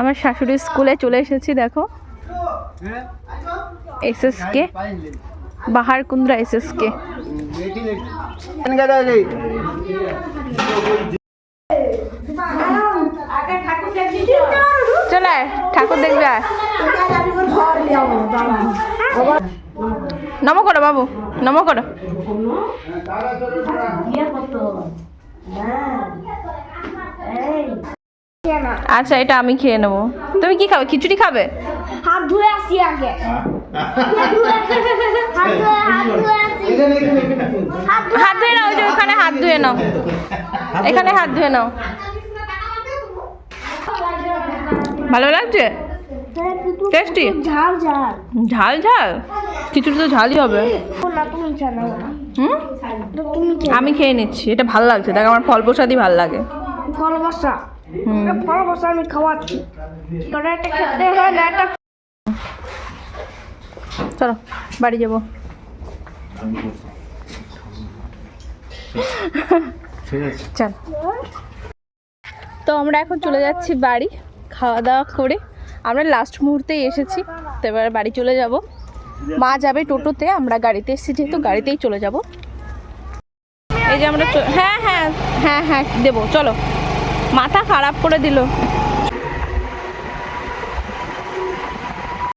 আমার শাশুড়ির স্কুলে চলে এসেছি, দেখো এসএসকে বাহারকুন্দ্রা এসএসকে। চলে ঠাকুর দেখবে। নমো করো বাবু, নমো করো। আচ্ছা এটা আমি খেয়ে নেবো। তুমি কি খাবে? খিচুড়ি খাবে? হাত ধুয়ে আসি আগে। হাত ধুয়ে নাও, ওই যে ওখানে হাত ধুয়ে নাও, এখানে হাত ধুয়ে নাও। ভালো লাগছে? টেস্টি? ঝাল ঝাল। ঝাল ঝাল? খিচুড়ি তো ঝালই হবে। হুম, আমি খেয়ে নিচ্ছি, এটা ভালো লাগছে। দেখ আমার ফল প্রসাদই ভালো লাগে। ফল বসা, ফল বসা আমি খাওয়াচ্ছি। তোরা একটা খেতে হয় না একটা। চলো বাড়ি যাবো। চল, তো আমরা এখন চলে যাচ্ছি বাড়ি। খাওয়া দাওয়া করে আমরা লাস্ট মুহূর্তেই এসেছি, তো এবার বাড়ি চলে যাব। মা যাবে টোটোতে, আমরা গাড়িতে এসেছি যেহেতু গাড়িতেই চলে যাব। এই যে আমরা হ্যাঁ হ্যাঁ হ্যাঁ হ্যাঁ দেবো, চলো। মাথা খারাপ করে দিল।